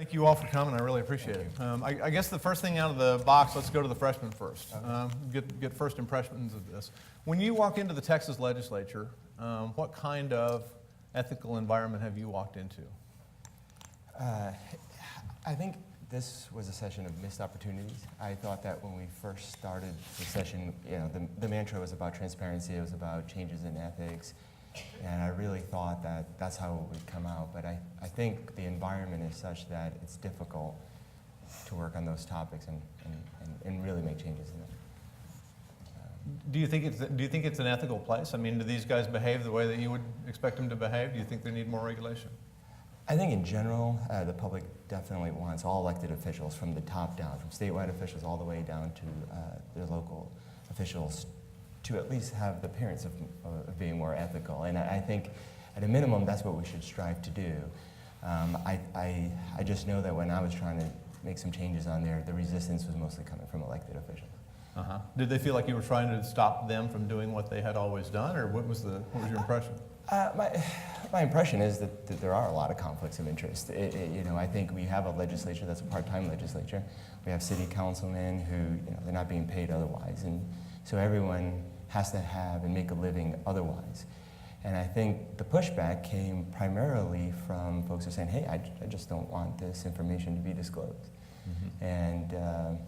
Thank you all for coming. I really appreciate it. I guess the first thing out of the box, let's go to the freshmen first. Get first impressions of this. When you walk into the Texas Legislature, what kind of ethical environment have you walked into? I think this was a session of missed opportunities. I thought that when we first started the session, the mantra was about transparency, it was about changes in ethics, and I really thought that that's how it would come out. But I think the environment is such that it's difficult to work on those topics and really make changes in it. Do you think it's an ethical place? I mean, do these guys behave the way that you would expect them to behave? Do you think they need more regulation? I think in general, the public definitely wants all elected officials from the top down, from statewide officials all the way down to their local officials, to at least have the appearance of being more ethical. And I think at a minimum, that's what we should strive to do. I just know that when I was trying to make some changes on there, the resistance was mostly coming from elected officials. Did they feel like you were trying to stop them from doing what they had always done, or what was your impression? My impression is that there are a lot of conflicts of interest. I think we have a legislature that's a part-time legislature. We have city councilmen who, they're not being paid otherwise, and so everyone has to have and make a living otherwise. And I think the pushback came primarily from folks who are saying, hey, I just don't want this information to be disclosed. Mm-hmm. And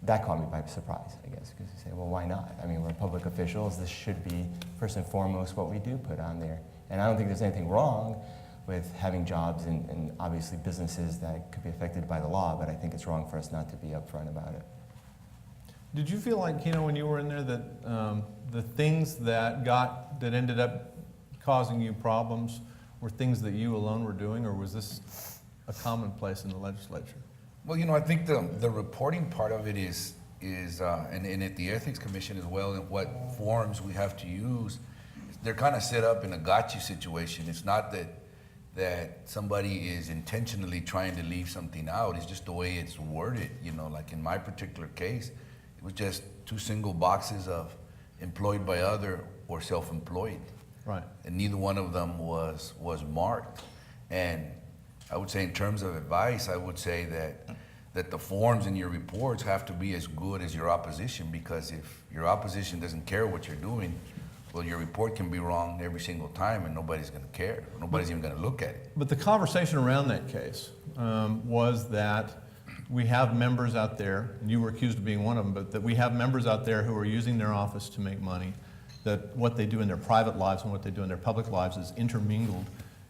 that caught me by surprise, I guess, because you say, well, why not? I mean, we're public officials. This should be, first and foremost, what we do put on there. And I don't think there's anything wrong with having jobs and obviously businesses that could be affected by the law, but I think it's wrong for us not to be upfront about it. Did you feel like, Kino, when you were in there, that the things that ended up causing you problems were things that you alone were doing, or was this a commonplace in the legislature? Well, I think the reporting part of it is and at the Ethics Commission as well, and what forms we have to use, they're kind of set up in a gotcha situation. It's not that somebody is intentionally trying to leave something out. It's just the way it's worded. Like in my particular case, it was just two single boxes of employed by other or self-employed. Right. And neither one of them was marked. And I would say in terms of advice, I would say that the forms in your reports have to be as good as your opposition, because if your opposition doesn't care what you're doing, well, your report can be wrong every single time and nobody's going to care. Nobody's even going to look at it. But the conversation around that case was that we have members out there, and you were accused of being one of them, but that we have members out there who are using their office to make money, that what they do in their private lives and what they do in their public lives is intermingled,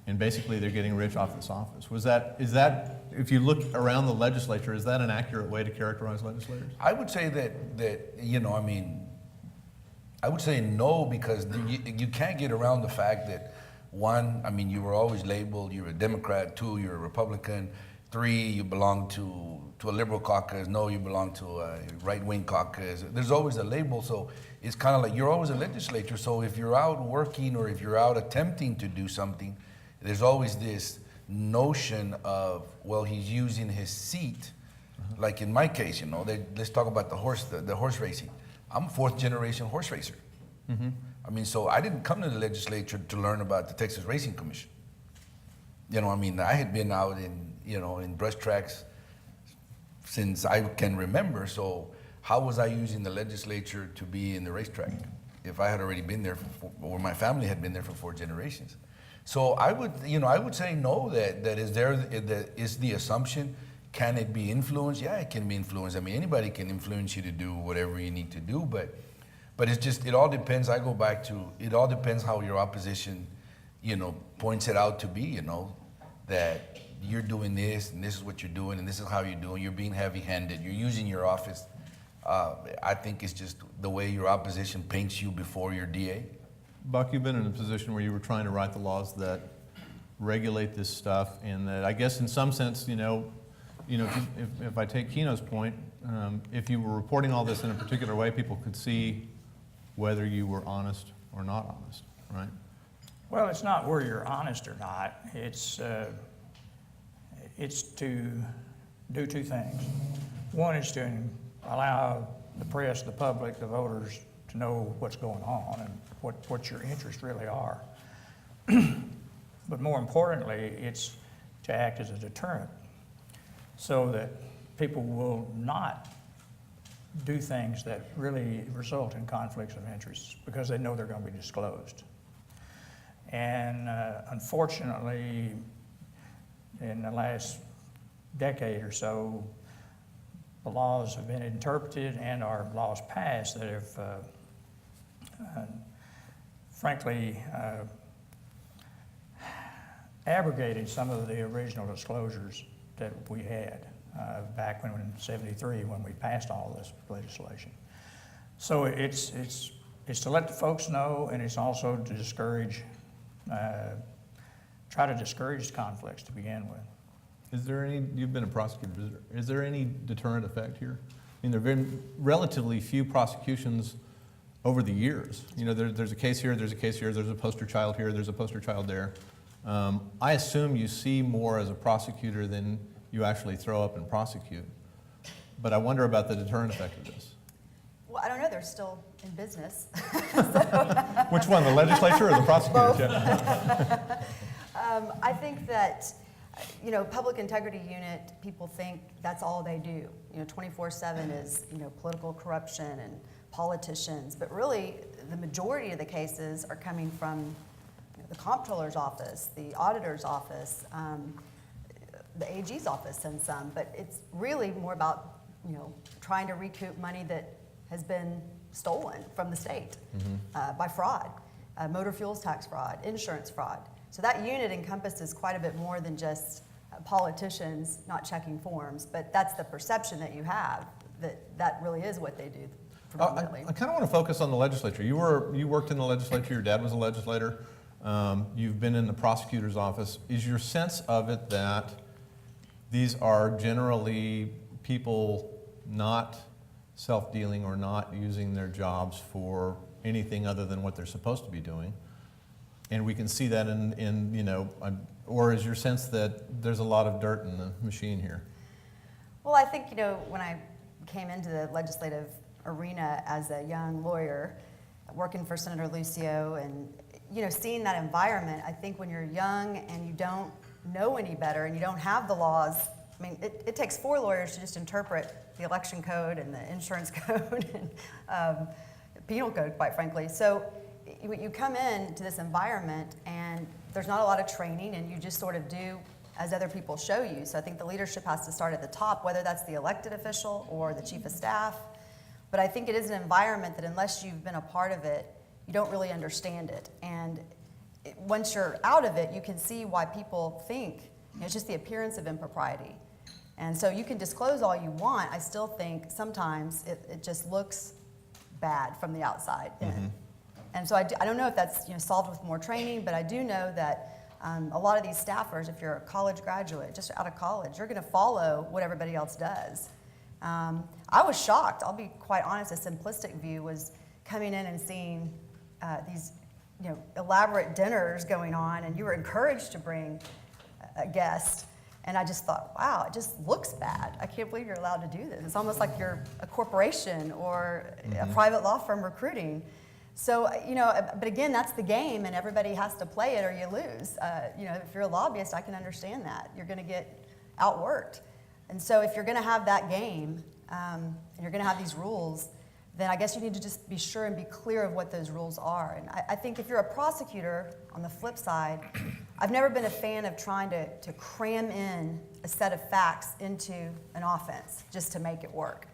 and basically they're getting rich off this office. Is that, if you look around the legislature, is that an accurate way to characterize legislators? I would say I would say no, because you can't get around the fact that, one, you were always labeled, you're a Democrat. Two, you're a Republican. Three, you belong to a liberal caucus. No, you belong to a right-wing caucus. There's always a label, so it's kind of like you're always a legislator. So if you're out working or if you're out attempting to do something, there's always this notion of, well, he's using his seat. Like in my case, let's talk about the horse racing. I'm a fourth-generation horse racer. Mm-hmm. So I didn't come to the legislature to learn about the Texas Racing Commission. I had been out in brush tracks since I can remember. So how was I using the legislature to be in the racetrack if I had already been there or my family had been there for 4 generations? So I would say no. That is the assumption. Can it be influenced? Yeah, it can be influenced. Anybody can influence you to do whatever you need to do, but it's just, it all depends. I go back to, it all depends how your opposition, points it out to be, that you're doing this and this is what you're doing and this is how you're doing. You're being heavy-handed. You're using your office. I think it's just the way your opposition paints you before your DA. Buck, you've been in a position where you were trying to write the laws that regulate this stuff, and that I guess in some sense, if I take Kino's point, if you were reporting all this in a particular way, people could see whether you were honest or not honest, right? Well, it's not where you're honest or not. It's to do two things. One is to allow the press, the public, the voters to know what's going on and what your interests really are. But more importantly, it's to act as a deterrent. so that people will not do things that really result in conflicts of interest because they know they're going to be disclosed. And unfortunately, in the last decade or so, the laws have been interpreted and our laws passed that have, frankly, abrogated some of the original disclosures that we had back when in '73 when we passed all this legislation. So it's to let the folks know, and it's also to discourage, try to discourage conflicts to begin with. Is there any, you've been a prosecutor, is there any deterrent effect here? I mean, there have been relatively few prosecutions over the years. You know, there's a case here, there's a case here, there's a poster child here, there's a poster child there. I assume you see more as a prosecutor than you actually throw up and prosecute. But I wonder about the deterrent effect of this. Well, I don't know, they're still in business. Which one, the legislature or the prosecutors? Yeah. I think that, you know, public integrity unit, people think that's all they do. You know, 24/7 is, you know, political corruption and politicians, but really the majority of the cases are coming from, you know, the comptroller's office, the auditor's office, the AG's office and some, but it's really more about, you know, trying to recoup money that has been stolen from the state by fraud, motor fuels tax fraud, insurance fraud. So that unit encompasses quite a bit more than just politicians not checking forms, but that's the perception that you have, that really is what they do predominantly. I kind of want to focus on the legislature. You worked in the legislature, your dad was a legislator, you've been in the prosecutor's office. Is your sense of it that these are generally people not self-dealing or not using their jobs for anything other than what they're supposed to be doing? And we can see that in you know, or is your sense that there's a lot of dirt in the machine here? Well, I think, you know, when I came into the legislative arena as a young lawyer, working for Senator Lucio and, you know, seeing that environment, I think when you're young and you don't know any better and you don't have the laws, I mean, it takes 4 lawyers to just interpret the election code and the insurance code and penal code, quite frankly. So you come into this environment and there's not a lot of training and you just sort of do as other people show you. So I think the leadership has to start at the top, whether that's the elected official or the chief of staff. But I think it is an environment that unless you've been a part of it, you don't really understand it. And once you're out of it, you can see why people think, you know, it's just the appearance of impropriety. And so you can disclose all you want. I still think sometimes it just looks bad from the outside in. And so I don't know if that's, you know, solved with more training, but I do know that a lot of these staffers, if you're a college graduate, just out of college, you're going to follow what everybody else does. I was shocked. I'll be quite honest. A simplistic view was coming in and seeing these, you know, elaborate dinners going on, and you were encouraged to bring a guest. And I just thought, wow, it just looks bad. I can't believe you're allowed to do this. It's almost like you're a corporation or a private law firm recruiting. So, you know, but again, that's the game, and everybody has to play it or you lose. You know, if you're a lobbyist, I can understand that. You're going to get outworked. And so if you're going to have that game, and you're going to have these rules, then I guess you need to just be sure and be clear of what those rules are. And I think if you're a prosecutor, on the flip side, I've never been a fan of trying to cram in a set of facts into an offense just to make it work.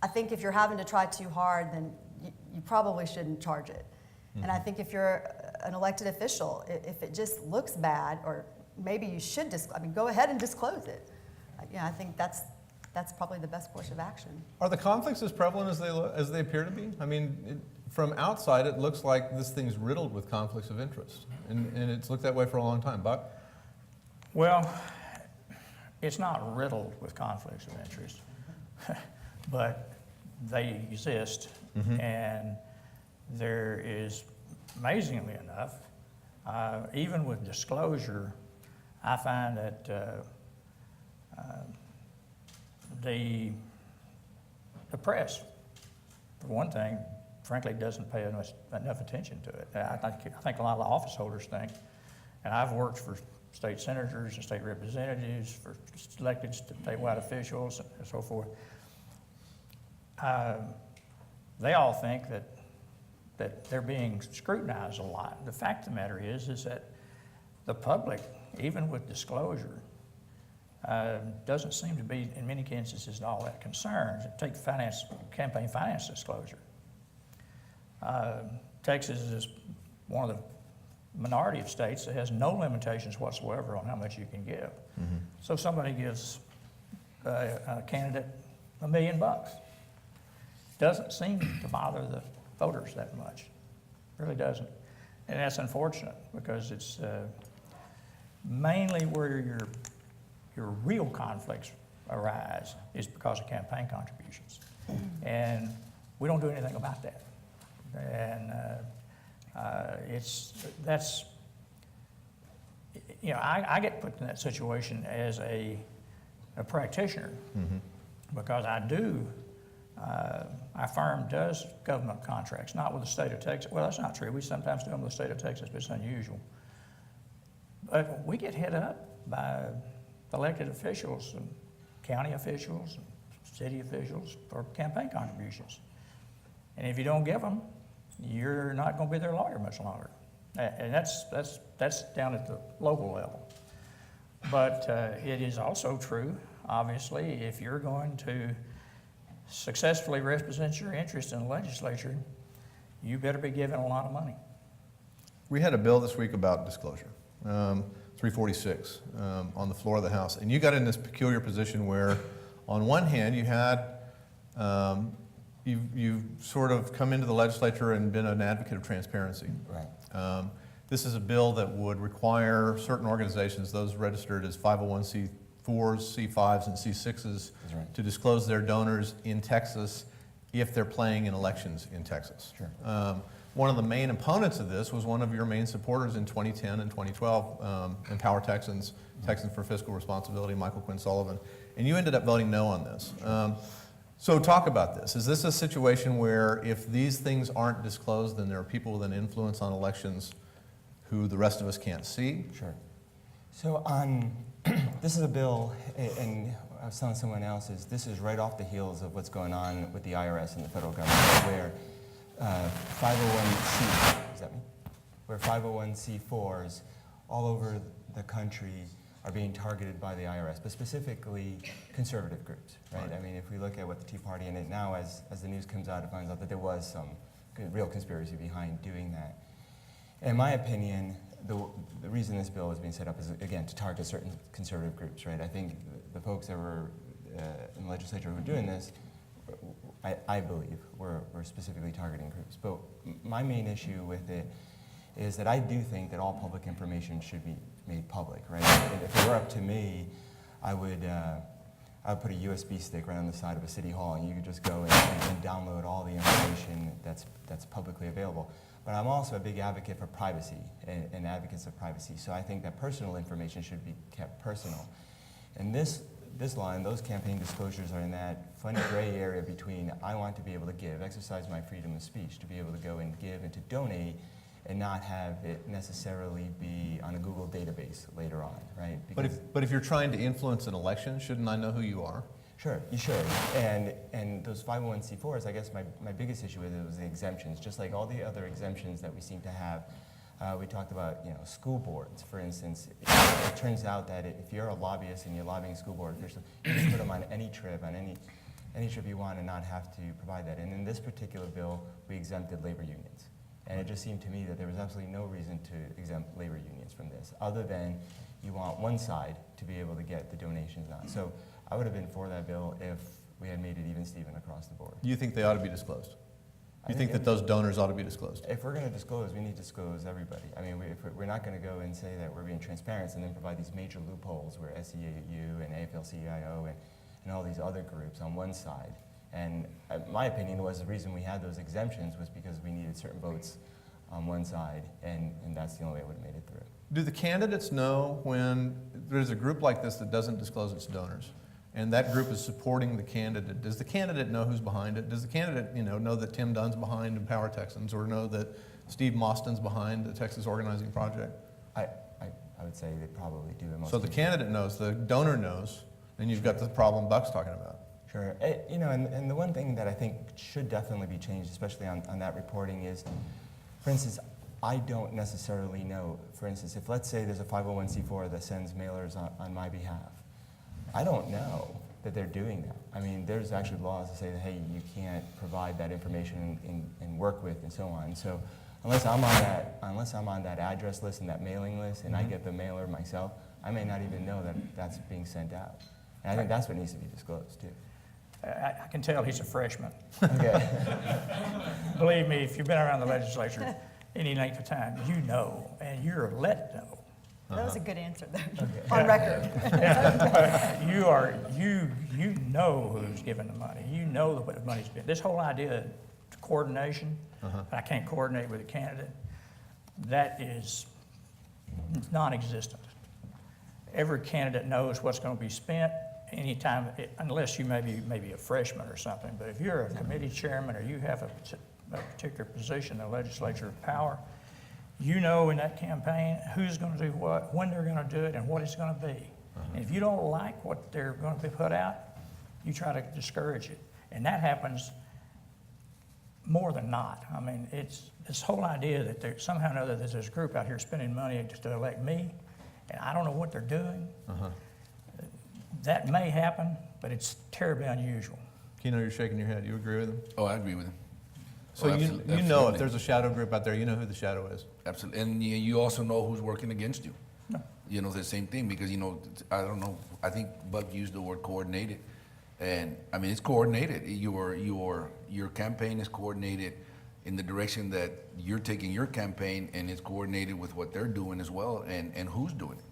I think if you're having to try too hard, then you probably shouldn't charge it. And I think if you're an elected official, if it just looks bad, or maybe you should go ahead and disclose it. Yeah, I think that's probably the best course of action. Are the conflicts as prevalent as they appear to be? I mean, from outside, it looks like this thing's riddled with conflicts of interest, and it's looked that way for a long time. Buck? Well, it's not riddled with conflicts of interest, but they exist, and there is, amazingly enough, even with disclosure, I find that the press, for one thing, frankly, doesn't pay enough attention to it. I think a lot of the office holders think, and I've worked for state senators and state representatives, for elected statewide officials, and so forth. They all think that they're being scrutinized a lot. The fact of the matter is that the public, even with disclosure, doesn't seem to be, in many instances, all that concerned. Take campaign finance disclosure. Texas is one of the minority of states that has no limitations whatsoever on how much you can give. Mm-hmm. So somebody gives a candidate $1 million. Doesn't seem to bother the voters that much. Really doesn't. And that's unfortunate, because it's mainly where your real conflicts arise is because of campaign contributions. And we don't do anything about that. And I get put in that situation as a practitioner, because our firm does government contracts, not with the state of Texas. Well, that's not true. We sometimes do them with the state of Texas, but it's unusual. But we get hit up by elected officials and county officials and city officials for campaign contributions. And if you don't give them, you're not going to be their lawyer much longer. And that's down at the local level. But it is also true, obviously, if you're going to successfully represent your interest in the legislature, you better be given a lot of money. We had a bill this week about disclosure, 346, on the floor of the House. And you got in this peculiar position where, on one hand, you had, you've sort of come into the legislature and been an advocate of transparency. Right. This is a bill that would require certain organizations, those registered as 501c4s, C5s, and C6s, right, to disclose their donors in Texas if they're playing in elections in Texas. Sure. One of the main opponents of this was one of your main supporters in 2010 and 2012, Empower Texans, Texans for Fiscal Responsibility, Michael Quinn Sullivan, and you ended up voting no on this. So talk about this. Is this a situation where if these things aren't disclosed, then there are people with an influence on elections who the rest of us can't see? Sure. So this is a bill, and I was telling someone else, this is right off the heels of what's going on with the IRS and the federal government, where 501c4s all over the country are being targeted by the IRS, but specifically conservative groups, right? I mean, if we look at what the Tea Party, and it now, as the news comes out, it finds out that there was some real conspiracy behind doing that. In my opinion, the reason this bill is being set up is, again, to target certain conservative groups, right? I think the folks that were in the legislature who were doing this, I believe, were specifically targeting groups. But my main issue with it is that I do think that all public information should be made public, right? And if it were up to me, I would put a USB stick right on the side of a city hall, and you could just go and download all the information that's publicly available. But I'm also a big advocate for privacy and advocates of privacy. So I think that personal information should be kept personal. And this line, those campaign disclosures are in that funny gray area between I want to be able to give, exercise my freedom of speech, to be able to go and give and to donate, and not have it necessarily be on a Google database later on, right? But if you're trying to influence an election, shouldn't I know who you are? Sure, you should. And those 501c4s, I guess my biggest issue with it was the exemptions. Just like all the other exemptions that we seem to have, we talked about, school boards, for instance. It turns out that if you're a lobbyist and you're lobbying school board officials, you can put them on any trip you want, and not have to provide that. And in this particular bill, we exempted labor unions. And it just seemed to me that there was absolutely no reason to exempt labor unions from this, other than you want one side to be able to get the donations on. So I would have been for that bill if we had made it even Steven across the board. Do you think they ought to be disclosed? You think that those donors ought to be disclosed? If we're going to disclose, we need to disclose everybody. I mean, we're not going to go and say that we're being transparent and then provide these major loopholes where SEAU and AFL-CIO and all these other groups on one side. And my opinion was the reason we had those exemptions was because we needed certain votes on one side, and that's the only way it would have made it through. Do the candidates know when there's a group like this that doesn't disclose its donors, and that group is supporting the candidate? Does the candidate know who's behind it? Does the candidate, know that Tim Dunn's behind Empower Texans, or know that Steve Mostyn's behind the Texas Organizing Project? I I would say they probably do. So the candidate knows, the donor knows, and you've got the problem Buck's talking about. Sure. You know, and the one thing that I think should definitely be changed, especially on that reporting, is, for instance, I don't necessarily know, for instance, if let's say there's a 501c4 that sends mailers on my behalf, I don't know that they're doing that. I mean, there's actually laws that say that, hey, you can't provide that information and work with and so on. So unless I'm on that address list and that mailing list and I get the mailer myself, I may not even know that that's being sent out. And I think that's what needs to be disclosed too. I can tell he's a freshman. Okay. Believe me, if you've been around the legislature any length of time, you know, and you're let know. That was a good answer, though, on record. You know who's giving the money. You know what the money's been. This whole idea of coordination, I can't coordinate with a candidate, that is non-existent. Every candidate knows what's going to be spent anytime, unless you may be a freshman or something. But if you're a committee chairman or you have a particular position in the legislature of power, you know in that campaign who's going to do what, when they're going to do it, and what it's going to be. And if you don't like what they're going to put out, you try to discourage it. And that happens more than not. I mean, it's this whole idea that there, somehow or another there's this group out here spending money to elect me, and I don't know what they're doing. That may happen, but it's terribly unusual. Kino, you're shaking your head. You agree with him? Oh, I agree with him. So Oh, you absolutely. know if there's a shadow group out there, you know who the shadow is. Absolutely, and you also know who's working against you. No. You know, the same thing, because, you know, I don't know, I think Buck used the word coordinated. And, I mean, it's coordinated. Your campaign is coordinated in the direction that you're taking your campaign, and it's coordinated with what they're doing as well, and who's doing it.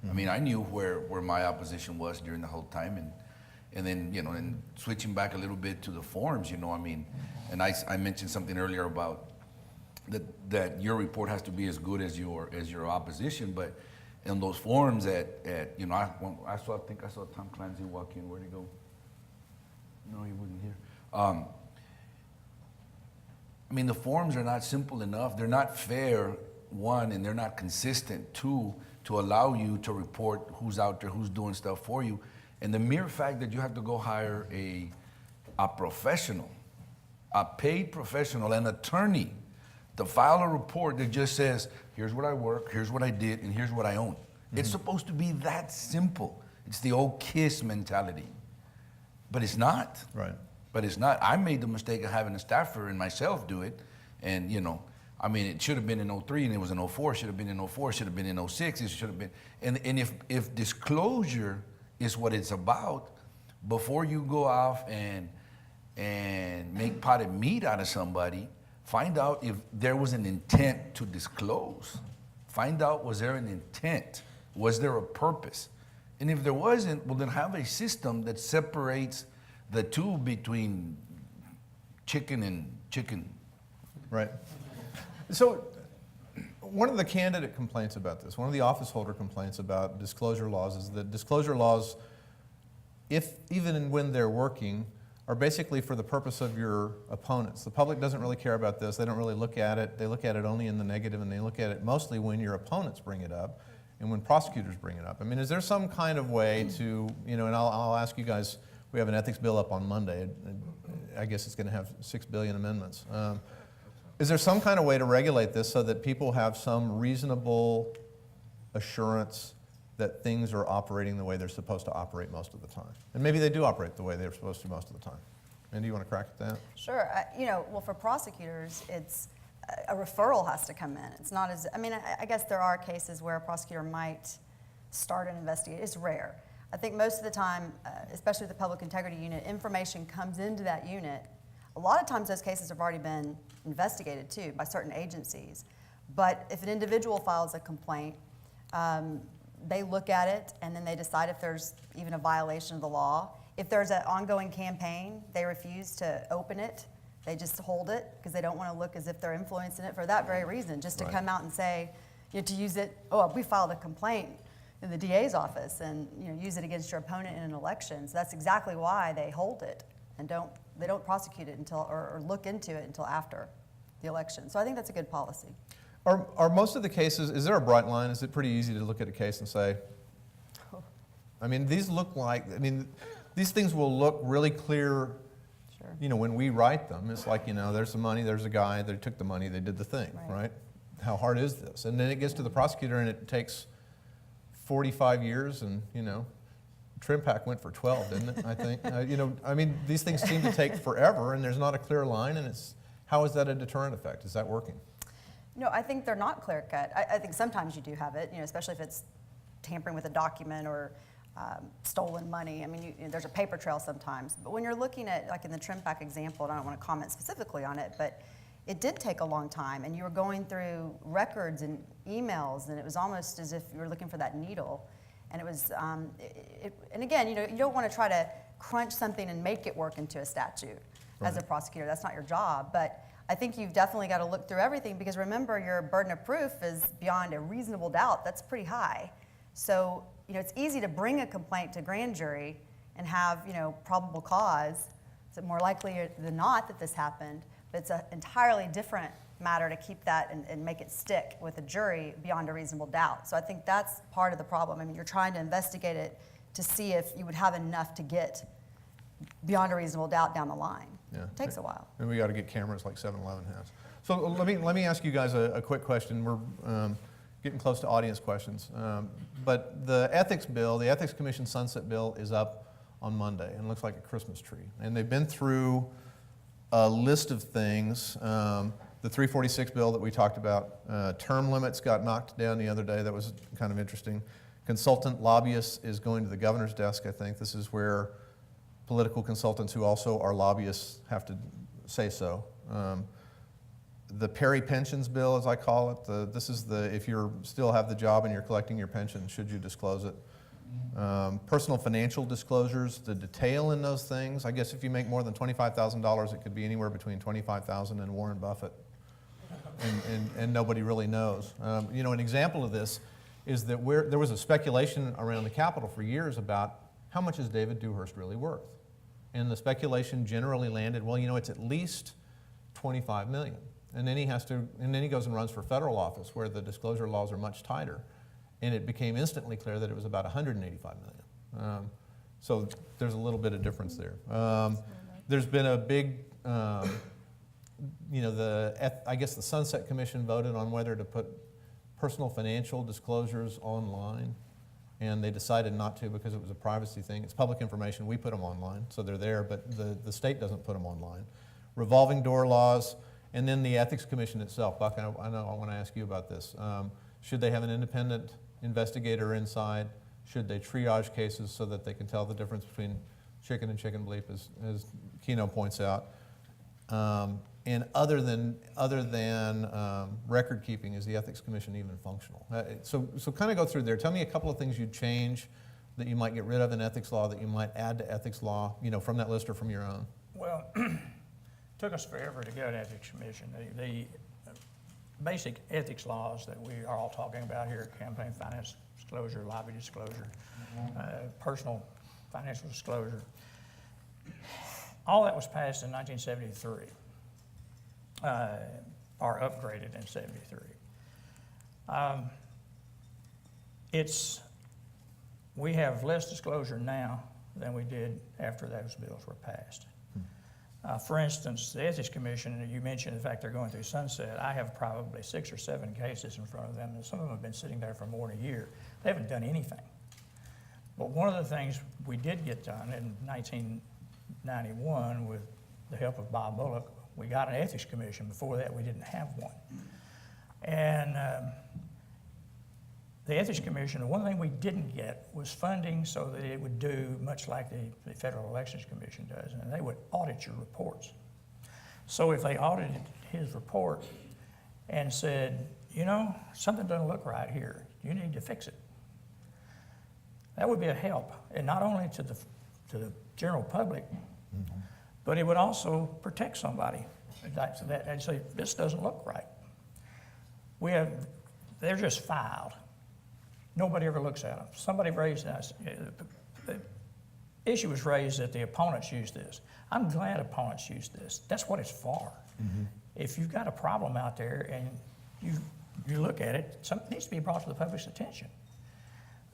I mean, I knew where my opposition was during the whole time, and then, you know, and switching back a little bit to the forms, you know, I mean, and I mentioned something earlier about that your report has to be as good as your opposition, but in those forms that you know, I think I saw Tom Clancy walk in. Where'd he go? No, he wasn't here. I mean, the forms are not simple enough. They're not fair, one, and they're not consistent, two, to allow you to report who's out there, who's doing stuff for you. And the mere fact that you have to go hire a professional, a paid professional, an attorney, to file a report that just says, here's what I work, here's what I did, and here's what I own. It's supposed to be that simple. It's the old KISS mentality. But it's not. Right. But it's not. I made the mistake of having a staffer and myself do it. And, you know, I mean, it should have been in 03 and it was in 04, should have been in 04, should have been in 06, it should have been. And if disclosure is what it's about, before you go off and make potted meat out of somebody, find out if there was an intent to disclose. Find out, was there an intent? Was there a purpose? And if there wasn't, well, then have a system that separates the two between chicken and chicken. Right. So one of the candidate complaints about this, one of the office holder complaints about disclosure laws is that disclosure laws, even when they're working, are basically for the purpose of your opponents. The public doesn't really care about this. They don't really look at it. They look at it only in the negative, and they look at it mostly when your opponents bring it up and when prosecutors bring it up. I mean, is there some kind of way to, you know, and I'll ask you guys, we have an ethics bill up on Monday. I guess it's going to have 6 billion amendments. Is there some kind of way to regulate this so that people have some reasonable assurance that things are operating the way they're supposed to operate most of the time? And maybe they do operate the way they're supposed to most of the time. Mindy, you want to crack at that? Sure. You know, well, for prosecutors, it's a referral has to come in. It's not as, I mean, I guess there are cases where a prosecutor might start an investigation. It's rare. I think most of the time, especially the public integrity unit, information comes into that unit. A lot of times those cases have already been investigated too by certain agencies. But if an individual files a complaint, they look at it and then they decide if there's even a violation of the law. If there's an ongoing campaign, they refuse to open it. They just hold it because they don't want to look as if they're influencing it for that very reason, just to Right. come out and say, you know, to use it, oh, we filed a complaint in the DA's office and, you know, use it against your opponent in an election. So that's exactly why they hold it and they don't prosecute it until, or look into it until after the election. So I think that's a good policy. Are most of the cases, is there a bright line? Is it pretty easy to look at a case and say, I mean, these look like, I mean, these things will look really clear, Sure. you know, when we write them. It's like, you know, there's the money, there's a guy, they took the money, they did the thing, Right. right? How hard is this? And then it gets to the prosecutor and it takes 45 years and, you know, Trim Pack went for 12, didn't it, I think? You know, I mean, these things seem to take forever and there's not a clear line and it's, how is that a deterrent effect? Is that working? No, I think they're not clear cut. I think sometimes you do have it, you know, especially if it's tampering with a document or stolen money. I mean, you know, there's a paper trail sometimes. But when you're looking at, like in the Trim Pack example, and I don't want to comment specifically on it, but it did take a long time. And you were going through records and emails, and it was almost as if you were looking for that needle. And it was, and again, you know, you don't want to try to crunch something and make it work into a statute as a prosecutor. That's not your job. But I think you've definitely got to look through everything because remember, your burden of proof is beyond a reasonable doubt. That's pretty high. So, you know, it's easy to bring a complaint to grand jury and have, you know, probable cause. It's more likely than not that this happened, but it's an entirely different matter to keep that and make it stick with a jury beyond a reasonable doubt. So I think that's part of the problem. I mean, you're trying to investigate it to see if you would have enough to get beyond a reasonable doubt down the line. Yeah. It takes a while. And we got to get cameras like 7-Eleven has. So let me ask you guys a quick question. We're getting close to audience questions. But the ethics bill, the Ethics Commission sunset bill is up on Monday and looks like a Christmas tree. And they've been through a list of things. The 346 bill that we talked about, term limits got knocked down the other day. That was kind of interesting. Consultant lobbyists is going to the governor's desk, I think. This is where political consultants who also are lobbyists have to say so. The Perry pensions bill, as I call it, this is the, if you still have the job and you're collecting your pension, should you disclose it? Personal financial disclosures, the detail in those things. I guess if you make more than $25,000, it could be anywhere between $25,000 and Warren Buffett. And nobody really knows. You know, an example of this is that there was a speculation around the Capitol for years about how much is David Dewhurst really worth? And the speculation generally landed, well, you know, it's at least $25 million. And then he goes and runs for federal office where the disclosure laws are much tighter. And it became instantly clear that it was about $185 million. So there's a little bit of difference there. There's been a big, you know, I guess the Sunset Commission voted on whether to put personal financial disclosures online. And they decided not to because it was a privacy thing. It's public information. We put them online, so they're there, but the state doesn't put them online. Revolving door laws, and then the Ethics Commission itself. Buck, I want to ask you about this. Should they have an independent investigator inside? Should they triage cases so that they can tell the difference between chicken and chicken bleep, as Kino points out? And other than record keeping, is the Ethics Commission even functional? So kind of go through there. Tell me a couple of things you'd change that you might get rid of in ethics law, that you might add to ethics law, you know, from that list or from your own. Well, it took us forever to get Ethics Commission. The basic ethics laws that we are all talking about here, campaign finance disclosure, lobby disclosure, personal financial disclosure, all that was passed in 1973. Are upgraded in 73. We have less disclosure now than we did after those bills were passed. For instance, the Ethics Commission, you mentioned the fact they're going through sunset. I have probably 6 or 7 cases in front of them, and some of them have been sitting there for more than a year. They haven't done anything. But one of the things we did get done in 1991 with the help of Bob Bullock, we got an ethics commission. Before that, we didn't have one. And the ethics commission, the one thing we didn't get was funding so that it would do much like the Federal Elections Commission does, and they would audit your reports. So if they audited his report and said, you know, something doesn't look right here, you need to fix it, that would be a help, and not only to the general public, but it would also protect somebody. And say, this doesn't look right. They're just filed. Nobody ever looks at them. Somebody raised this. The issue was raised that the opponents use this. I'm glad opponents use this. That's what it's for. If you've got a problem out there and you you look at it, something needs to be brought to the public's attention.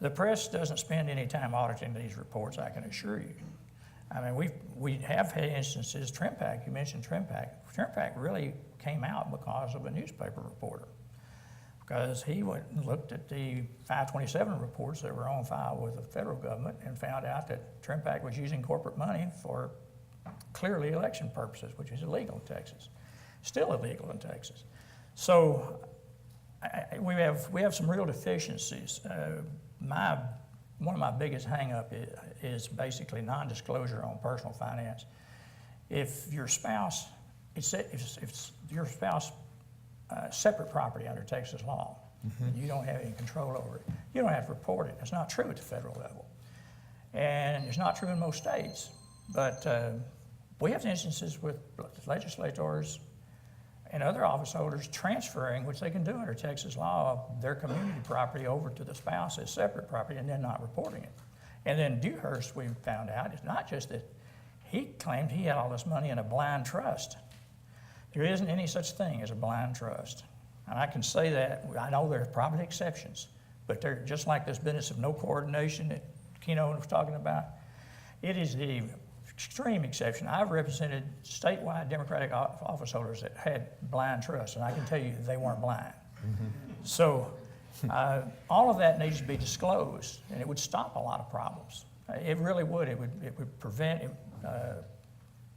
The press doesn't spend any time auditing these reports, I can assure you. I mean, we have had instances, TribPac, you mentioned TribPac. TribPac really came out because of a newspaper reporter, because he went and looked at the 527 reports that were on file with the federal government and found out that TribPac was using corporate money for clearly election purposes, which is illegal in Texas, still illegal in Texas. So we have some real deficiencies. One of my biggest hang-up is basically non-disclosure on personal finance. If your spouse, if your spouse separate property under Texas law, and you don't have any control over it, you don't have to report it. It's not true at the federal level. And it's not true in most states. But we have instances with legislators and other office holders transferring, which they can do under Texas law, their community property over to the spouse as separate property and then not reporting it. And then Dewhurst, we found out, it's not just that he claimed he had all this money in a blind trust. There isn't any such thing as a blind trust. And I can say that, I know there's probably exceptions, but they're just like this business of no coordination that Kino was talking about. It is the extreme exception. I've represented statewide Democratic office holders that had blind trusts, and I can tell you they weren't blind. So all of that needs to be disclosed, and it would stop a lot of problems. It really would. It would prevent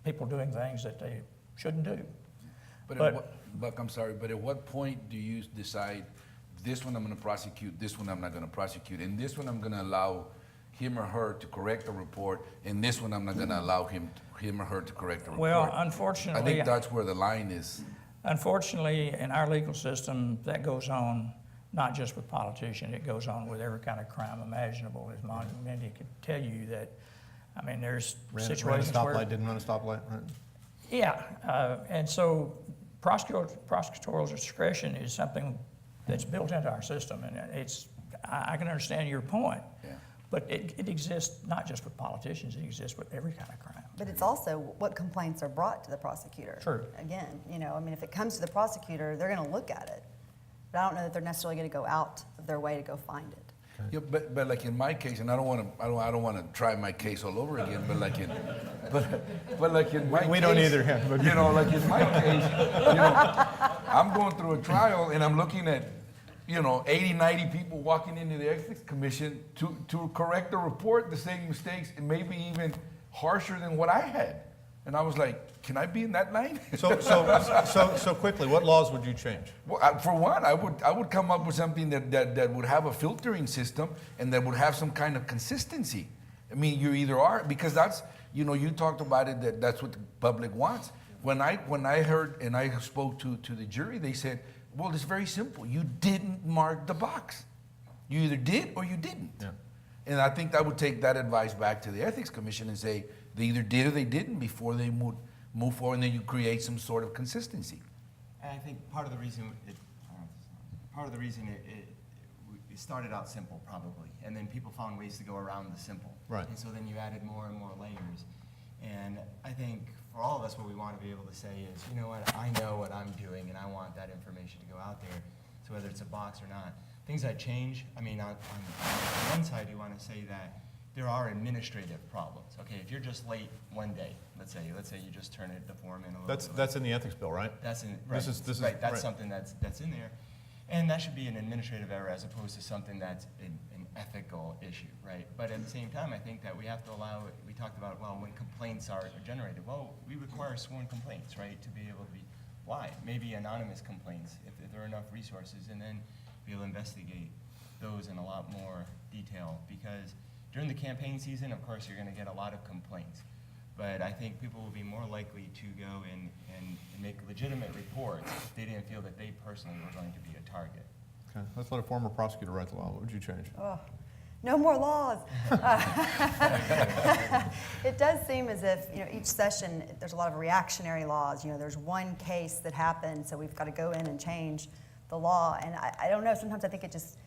people doing things that they shouldn't do. Buck, I'm sorry, but at what point do you decide this one I'm going to prosecute, this one I'm not going to prosecute, and this one I'm going to allow him or her to correct the report, and this one I'm not going to allow him or her to correct the report? Well, unfortunately, I think that's where the line is. Unfortunately, in our legal system, that goes on not just with politicians, it goes on with every kind of crime imaginable. As Mindy could tell you that, I mean, there's situations ran a where... stoplight, didn't run a stoplight, right? Yeah, and so prosecutorial discretion is something that's built into our system, and I can understand your point. Yeah. But it exists not just with politicians, it exists with every kind of crime. But it's also what complaints are brought to the prosecutor. True. Again, I mean, if it comes to the prosecutor, they're going to look at it. But I don't know that they're necessarily going to go out of their way to go find it. Yeah, but like in my case, and I don't want to try my case all over again, but like in my case, We don't either, yeah, but like in my case, I'm going through a trial and I'm looking at 80, 90 people walking into the ethics commission to correct the report, the same mistakes, and maybe even harsher than what I had. And I was like, can I be in that line? So quickly, what laws would you change? Well, for one, I would come up with something that would have a filtering system and that would have some kind of consistency. I mean, you either are, because that's, you talked about it, that's what the public wants. When I heard and I spoke to the jury, they said, well, it's very simple. You didn't mark the box. You either did or you didn't. Yeah. And I think I would take that advice back to the Ethics Commission and say they either did or they didn't before they move forward, and then you create some sort of consistency. And I think part of the reason it started out simple, probably, and then people found ways to go around the simple. Right. And so then you added more and more layers. And I think for all of us, what we want to be able to say is, you know what, I know what I'm doing, and I want that information to go out there. So whether it's a box or not, things that change. I mean, on one side, you want to say that there are administrative problems. Okay, if you're just late one day, let's say you just turn the form in a little bit. That's in the ethics bill, right? That's in right. This is right. That's right. something that's in there, and that should be an administrative error as opposed to something that's an ethical issue, right? But at the same time, I think that we have to allow. We talked about when complaints are generated. Well, we require sworn complaints, right, to be able to be. Why? Maybe anonymous complaints if there are enough resources, and then be able to investigate those in a lot more detail because. During the campaign season, of course, you're going to get a lot of complaints. But I think people will be more likely to go and make legitimate reports if they didn't feel that they personally were going to be a target. Okay, let's let a former prosecutor write the law. What would you change? Oh, no more laws. It does seem as if each session there's a lot of reactionary laws. There's one case that happened, so we've got to go in and change the law. And I don't know. Sometimes I think it just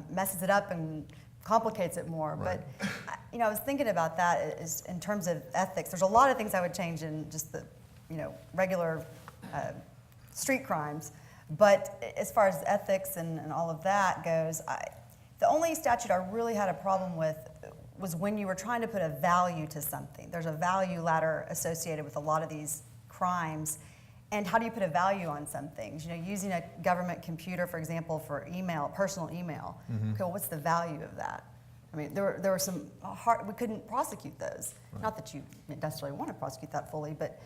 messes it up and complicates it more. Right. But I was thinking about that is in terms of ethics. There's a lot of things I would change in just the regular street crimes. But as far as ethics and all of that goes, the only statute I really had a problem with was when you were trying to put a value to something. There's a value ladder associated with a lot of these crimes. And how do you put a value on some things? You know, using a government computer, for example, for email, personal email. Okay, well, what's the value of that? I mean, there were some hard, we couldn't prosecute those. Right. Not that you necessarily want to prosecute that fully, but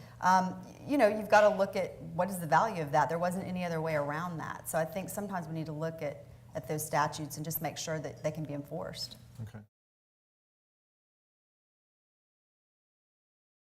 you know, you've got to look at what is the value of that. There wasn't any other way around that. So I think sometimes we need to look at those statutes and just make sure that they can be enforced. Okay.